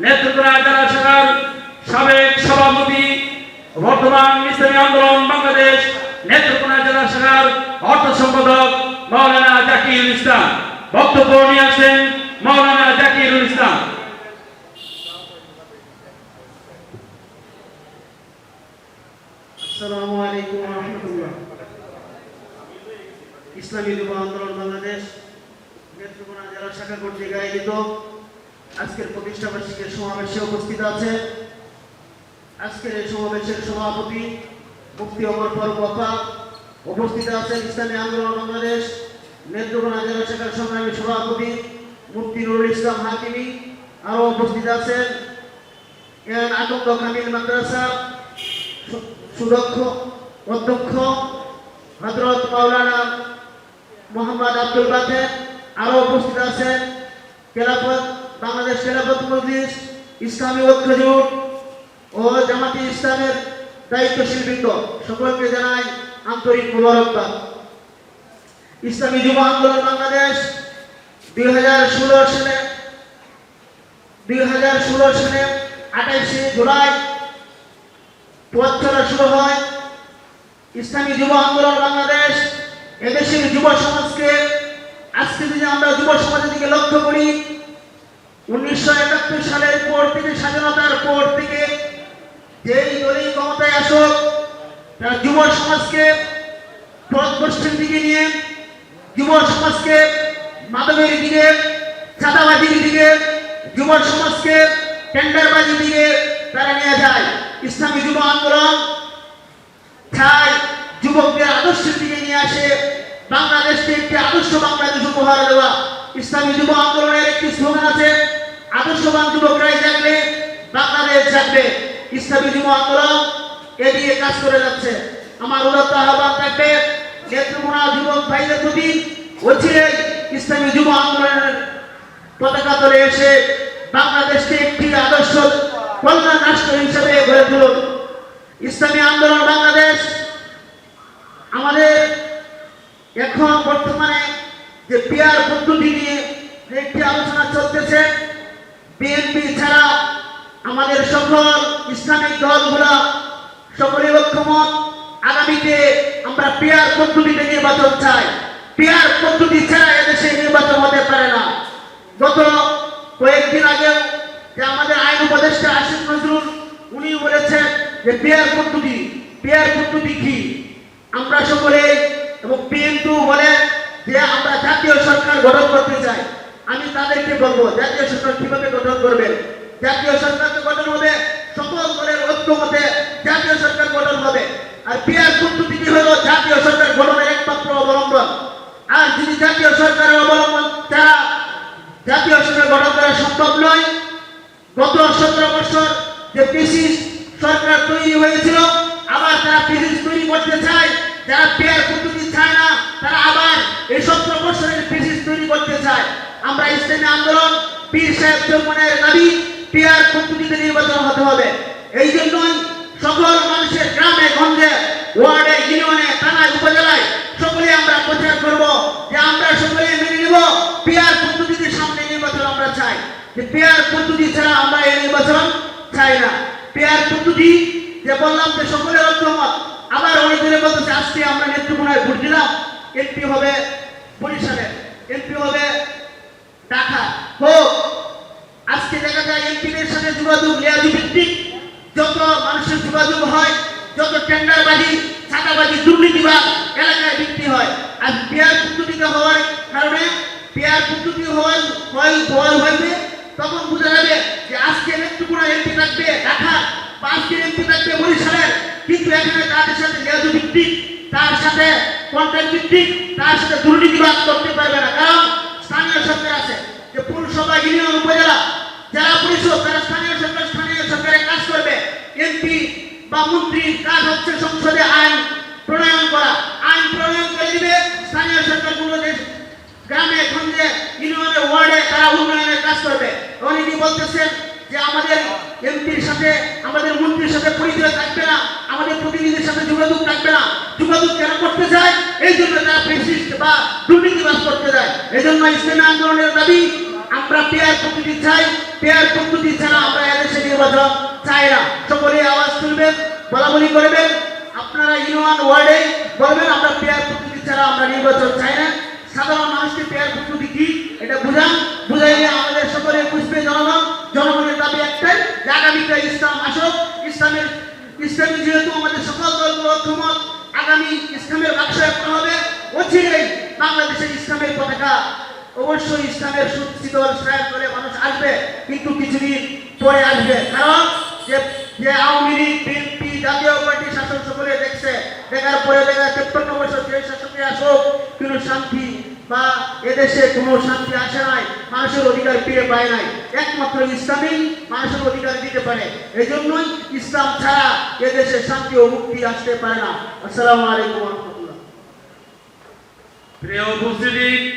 নেত্রকোনা জেলা শাখার সাবেক সভাপতি, বর্তমান ইসলামী আন্দোলন বাংলাদেশ নেত্রকোনা জেলা শাখার অর্থ সম্পাদক মাওলানা জাকিরুল ইসলাম। বক্তব্য নিয়ে আসেন মাওলানা জাকিরুল ইসলাম। আসসালামু আলাইকুম ওয়া রাহমাতুল্লাহ। ইসলামী যুব আন্দোলন বাংলাদেশ নেত্রকোনা জেলা শাখা কর্তৃক আয়োজিত আজকের প্রতিষ্ঠা বার্ষিকীর সমাবেশে উপস্থিত আছে আজকের এই সমাবেশের সভাপতি মুফতি ওমর ফারুক বাপ্পা, উপস্থিত আছেন ইসলামী আন্দোলন বাংলাদেশ নেত্রকোনা জেলা শাখার সংগ্রামী সভাপতি মুফতি নুরুল ইসলাম হাকিমি, আরও উপস্থিত আছেন আকন্দ কামিল মাদ্রাসা সুদক্ষ অধ্যক্ষ হযরত মাওলানা মোহাম্মদ আব্দুল বাকের, আরও উপস্থিত আছেন খেলাফত বাংলাদেশ খেলাফত মজলিস, ইসলামী ঐক্য জোট ও জামাতি ইসলামের দায়িত্বশীল বৃন্দ, সকলকে জানাই আন্তরিক মোবারকবাদ। ইসলামী যুব আন্দোলন বাংলাদেশ 2016 সালে 28শে জুলাই পথ চলা শুরু হয়। ইসলামী যুব আন্দোলন বাংলাদেশ এদেশের যুব সমাজকে, আজকে যদি আমরা যুব সমাজের দিকে লক্ষ্য করি, 1971 সালের পর থেকে, স্বাধীনতার পর থেকে যেই দলই ক্ষমতায় আসুক, তারা যুব সমাজকে পথভ্রষ্টের দিকে নিয়ে, যুব সমাজকে মাদকের দিকে, চাঁদাবাজির দিকে, যুব সমাজকে টেন্ডারবাজির দিকে তারা নিয়ে যায়। ইসলামী যুব আন্দোলন চায় যুবকদের আদর্শের দিকে নিয়ে আসে, বাংলাদেশকে একটি আদর্শ বাংলাদেশ উপহার দেওয়া। ইসলামী যুব আন্দোলনের একটি স্লোগান আছে, আদর্শবান যুবকরাই জাগলে বাংলাদেশ জাগবে। ইসলামী যুব আন্দোলন এদিকে কাজ করে যাচ্ছে। আমার উদাত্ত আহ্বান থাকবে নেত্রকোনা যুবক ভাইদের প্রতি, অচিরেই ইসলামী যুব আন্দোলনের পতাকা তলে এসে বাংলাদেশকে একটি আদর্শ কল্যাণ রাষ্ট্র হিসেবে গড়ে তুলুন। ইসলামী আন্দোলন বাংলাদেশ আমাদের এখন বর্তমানে যে পিয়ার পদ্ধতি নিয়ে একটি আলোচনা চলতেছে, বিএনপি ছাড়া আমাদের সকল ইসলামিক দলগুলো সকলে ঐক্যমত, আগামীতে আমরা পিয়ার পদ্ধতিতে নির্বাচন চাই। পিয়ার পদ্ধতি ছাড়া এদেশে নির্বাচন হতে পারে না। গত কয়েকদিন আগে যে আমাদের আইন উপদেষ্টা আসিফ নজরুল উনি বলেছেন যে পিয়ার পদ্ধতি কি, আমরা সকলে এবং বিএনপি বলে যে আমরা জাতীয় সরকার গঠন করতে চাই। আমি তাদেরকে বলবো জাতীয় সরকার কিভাবে গঠন করবেন? জাতীয় সরকার গঠন হবে সকল দলের ঐক্যমতে জাতীয় সরকার গঠন হবে। আর পিয়ার পদ্ধতি হলো জাতীয় সরকার গঠনের একমাত্র অবলম্বন। আর যদি জাতীয় সরকারের অবলম্বন ছাড়া জাতীয় সরকার গঠন করা সম্ভব নয়, গত 17 বছর যে পিসিস সরকার তৈরি হয়েছিল, আবার তারা পিসিস তৈরি করতে চায়। যারা পিয়ার পদ্ধতি চায় না, তারা আবার এই 17 বছরের পিসিস তৈরি করতে চায়। আমরা ইসলামী আন্দোলন পীর সাহেব চরমনের দাবি পিয়ার পদ্ধতিতে নির্বাচন হতে হবে। এই জন্যই সকল মানুষের গ্রামে গঞ্জে, ওয়ার্ডে, ইউনিয়নে, থানায়, উপজেলায় সকলে আমরা প্রচার করব যে আমরা সকলে মেনে নেব পিয়ার পদ্ধতিতে সামনে নির্বাচন আমরা চাই। যে পিয়ার পদ্ধতি ছাড়া আমরা এই নির্বাচন চাই না। পিয়ার পদ্ধতি যে বললাম যে সকলের ঐক্যমত, আবার অনেক দিনে বলতেছে আজকে আমরা নেত্রকোনায় ভোট দিলাম, এমপি হবে বরিশালে, এমপি হবে ঢাকা হোক। আজকে দেখা যায় এমপিদের সাথে যোগাযোগ লিয়াজু ভিত্তিক যত মানুষের যোগাযোগ হয়, যত টেন্ডারবাজি, চাঁদাবাজি, দুর্নীতিবাদ এলাকায় বৃদ্ধি হয়। আর পিয়ার পদ্ধতিতে হওয়ার কারণে, পিয়ার পদ্ধতি হইবে তখন বোঝা যাবে যে আজকে নেত্রকোনা এমপি থাকবে ঢাকা, বা আজকে এমপি থাকবে বরিশালের, কিন্তু এখানে তাদের সাথে লিয়াজু ভিত্তিক, তার সাথে কন্ট্রাক্ট ভিত্তিক, তার সাথে দুর্নীতিবাদ করতে পারবে না। কারণ স্থানীয় সরকার আছে, যে পৌরসভা, ইউনিয়ন, উপজেলা যারা পরিষদ, তারা স্থানীয় সরকারের কাজ করবে। এমপি বা মন্ত্রীর কাজ হচ্ছে সংসদে আইন প্রণয়ন করা, আইন প্রণয়ন করে দিবে। স্থানীয় সরকারগুলো গ্রামে গঞ্জে, ইউনিয়নে, ওয়ার্ডে তারা উন্নয়নের কাজ করবে। অনেকেই বলতেছেন যে আমাদের এমপির সাথে, আমাদের মন্ত্রীর সাথে পরিচয় থাকবে না, আমাদের প্রতিনিধির সাথে যোগাযোগ থাকবে না। যোগাযোগ কেন করতে চায়? এই জন্য তারা ফেসিস্ট বা দুর্নীতিবাজ করতে যায়। এই জন্য ইসলামী আন্দোলনের দাবি আমরা পেয়ার পদ্ধতি চাই, পেয়ার পদ্ধতি ছাড়া আমরা এদেশে নির্বাচন চাই না। সকলে আওয়াজ তুলবেন, বলাবলি করবেন, আপনারা ইউনিয়ন ওয়ার্ডে বলবেন আমরা পেয়ার পদ্ধতি ছাড়া আমরা নির্বাচন চাই না। সাধারণ মানুষকে পেয়ার পদ্ধতি কি এটা বুঝাইলে আমাদের সকলে বুঝবে জনগণ। জনগণের দাবি একটাই যে আগামীতে ইসলাম আসুক, ইসলামী যেহেতু আমাদের সকল দলগুলো ঐক্যমত, আগামী ইসলামের বাক্সায়ন হবে, অচিরেই বাংলাদেশের ইসলামের পতাকা অবশ্যই ইসলামের সুশীতল ছায়া করে মানুষ আসবে, কিন্তু কিছুদিন পরে আসবে। কারণ যে আওয়ামী লীগ, বিএনপি, জাতীয় পার্টি শাসন সকলে দেখছে, দেখার পরে দেখা 53 বছর যে শাসকে আসুক কিন্তু শান্তি বা এদেশে কোনো শান্তি আসে নাই, মানুষের অধিকার ফিরে পায় নাই। একমাত্র ইসলামই মানুষের অধিকার দিতে পারে। এই জন্যই ইসলাম ছাড়া এদেশে শান্তি ও মুক্তি আসতে পারে না। আসসালামু আলাইকুম ওয়া রাহমাতুল্লাহ। প্রিয় উপস্থিতি,